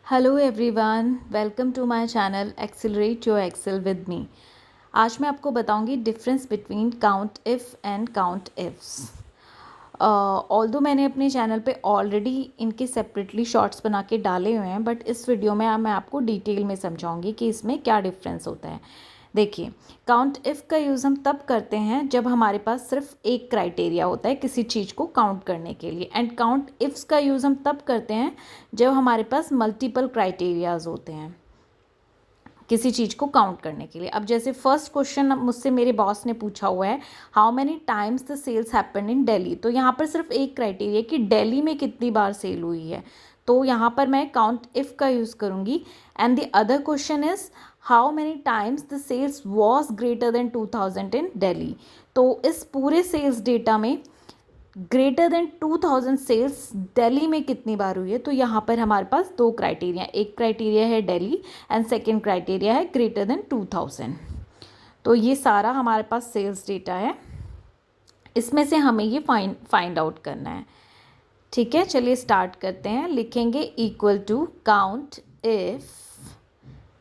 Hello everyone, welcome to my channel accelerate your Excel with me. आज मैं आपको बताऊंगी difference between count if and count ifs. Although मैंने अपने channel पे ऑलरेडी इनके सेपरेटली शॉर्ट्स बना के डाले हुए हैं, बट इस वीडियो में मैं आपको डिटेल में समझाऊंगी कि इसमें क्या डिफरेंस होता है। देखिए, काउंट इफ़ का यूज़ हम तब करते हैं जब हमारे पास सिर्फ एक क्राइटेरिया होता है किसी चीज़ को काउंट करने के लिए, एंड काउंट इफ्स का यूज़ हम तब करते हैं जब हमारे पास मल्टीपल क्राइटेरियाज होते हैं किसी चीज़ को काउंट करने के लिए। अब जैसे फर्स्ट क्वेश्चन मुझसे मेरे बॉस ने पूछा हुआ है, how many times the sales happen in Delhi. तो यहाँ पर सिर्फ एक क्राइटेरिया कि दिल्ली में कितनी बार सेल हुई है, तो यहाँ पर मैं काउंट इफ़ का यूज़ करूँगी। And the other question is how many times the sales was greater than 2000 in Delhi. तो इस पूरे सेल्स डेटा में ग्रेटर देन 2000 सेल्स दिल्ली में कितनी बार हुई है, तो यहाँ पर हमारे पास दो क्राइटेरिया, एक क्राइटेरिया है दिल्ली एंड सेकेंड क्राइटेरिया है ग्रेटर देन 2000। तो ये सारा हमारे पास सेल्स डेटा है, इसमें से हमें ये फाइंड आउट करना है। ठीक है, चलिए स्टार्ट करते हैं। लिखेंगे equal to count if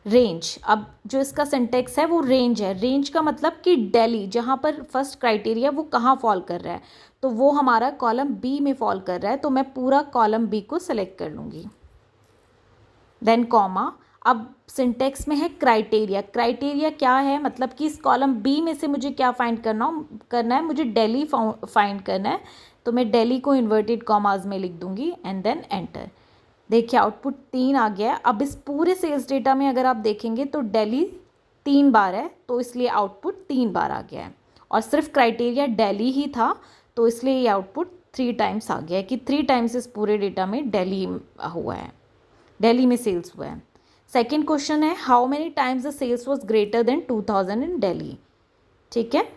range. अब जो इसका सिंटेक्स है वो रेंज है। रेंज का मतलब कि दिल्ली, जहाँ पर फर्स्ट क्राइटेरिया वो कहाँ फॉल कर रहा है, तो वो हमारा कॉलम बी में फॉल कर रहा है, तो मैं पूरा कॉलम बी को सेलेक्ट कर लूँगी। Then comma. अब सिंटेक्स में है क्राइटेरिया। क्राइटेरिया क्या है, मतलब कि इस कॉलम बी में से मुझे क्या फाइंड करना है, मुझे दिल्ली फाइंड करना है, तो मैं दिल्ली को इन्वर्टेड कॉमाज में लिख दूँगी एंड देन एंटर। देखिए आउटपुट 3 आ गया है। अब इस पूरे सेल्स डेटा में अगर आप देखेंगे तो दिल्ली 3 बार है, तो इसलिए आउटपुट 3 बार आ गया है, और सिर्फ क्राइटेरिया दिल्ली ही था, तो इसलिए ये आउटपुट 3 टाइम्स आ गया है कि 3 टाइम्स इस पूरे डेटा में दिल्ली हुआ है, दिल्ली में सेल्स हुआ है। सेकेंड क्वेश्चन है how many times the sales was greater than 2000 in Delhi. ठीक है,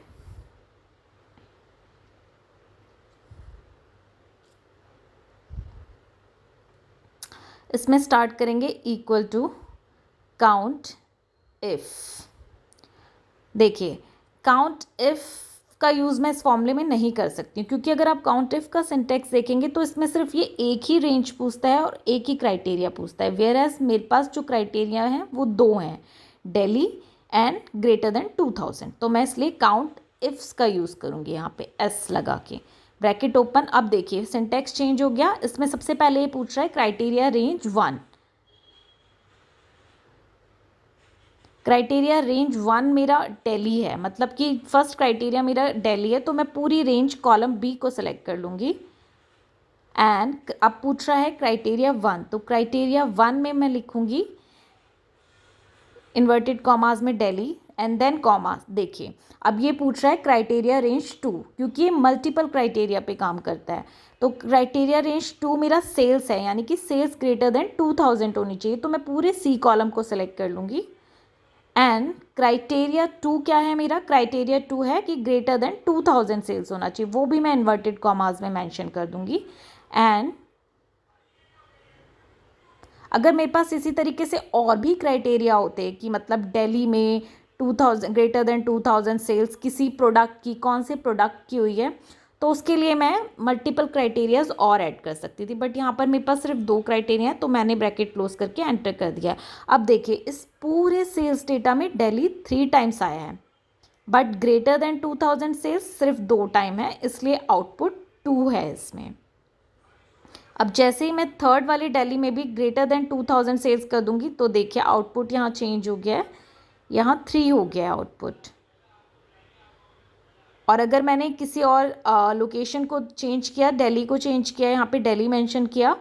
इसमें स्टार्ट करेंगे इक्वल टू काउंट इफ। देखिए, काउंट इफ का यूज़ मैं इस फॉर्मूले में नहीं कर सकती हूँ, क्योंकि अगर आप काउंट इफ का सिंटेक्स देखेंगे तो इसमें सिर्फ ये एक ही रेंज पूछता है और एक ही क्राइटेरिया पूछता है, वेयर एज मेरे पास जो क्राइटेरिया हैं वो दो हैं, दिल्ली एंड ग्रेटर देन 2000। तो मैं इसलिए काउंट इफ्स का यूज़ करूँगी, यहाँ पे एस लगा के ब्रैकेट ओपन। अब देखिए सिंटेक्स चेंज हो गया। इसमें सबसे पहले ये पूछ रहा है क्राइटेरिया रेंज 1। क्राइटेरिया रेंज 1 मेरा दिल्ली है, मतलब कि फर्स्ट क्राइटेरिया मेरा दिल्ली है, तो मैं पूरी रेंज कॉलम बी को सिलेक्ट कर लूँगी। एंड अब पूछ रहा है क्राइटेरिया 1, तो क्राइटेरिया 1 में मैं लिखूँगी इन्वर्टेड कॉमास में दिल्ली एंड देन कॉमास। देखिए अब ये पूछ रहा है क्राइटेरिया रेंज 2, क्योंकि ये मल्टीपल क्राइटेरिया पे काम करता है, तो क्राइटेरिया रेंज 2 मेरा सेल्स है, यानी कि सेल्स ग्रेटर देन 2000 होनी चाहिए, तो मैं पूरे सी कॉलम को सिलेक्ट कर लूँगी। एंड क्राइटेरिया 2 क्या है, मेरा क्राइटेरिया 2 है कि ग्रेटर देन 2000 सेल्स होना चाहिए, वो भी मैं इन्वर्टेड कॉमास में मेंशन कर दूंगी। एंड अगर मेरे पास इसी तरीके से और भी क्राइटेरिया होते कि मतलब दिल्ली में 2000 ग्रेटर देन 2000 सेल्स किसी प्रोडक्ट की, कौन से प्रोडक्ट की हुई है, तो उसके लिए मैं मल्टीपल क्राइटेरियाज और ऐड कर सकती थी, बट यहाँ पर मेरे पास सिर्फ दो क्राइटेरिया है, तो मैंने ब्रैकेट क्लोज करके एंटर कर दिया। अब देखिए इस पूरे सेल्स डेटा में दिल्ली 3 टाइम्स आया है, बट ग्रेटर देन 2000 सेल्स सिर्फ 2 टाइम है, इसलिए आउटपुट 2 है इसमें। अब जैसे ही मैं थर्ड वाली दिल्ली में भी ग्रेटर देन 2000 सेल्स कर दूंगी, तो देखिए आउटपुट यहाँ चेंज हो गया है, यहाँ 3 हो गया है आउटपुट। और अगर मैंने किसी और लोकेशन को चेंज किया, दिल्ली को चेंज किया, यहाँ पे दिल्ली मेंशन किया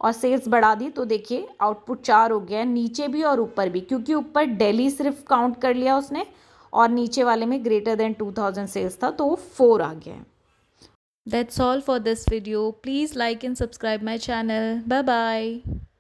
और सेल्स बढ़ा दी, तो देखिए आउटपुट 4 हो गया है, नीचे भी और ऊपर भी, क्योंकि ऊपर दिल्ली सिर्फ काउंट कर लिया उसने और नीचे वाले में ग्रेटर देन 2000 सेल्स था, तो वो 4 आ गया है। That's all for this video. Please like and subscribe my channel. Bye bye.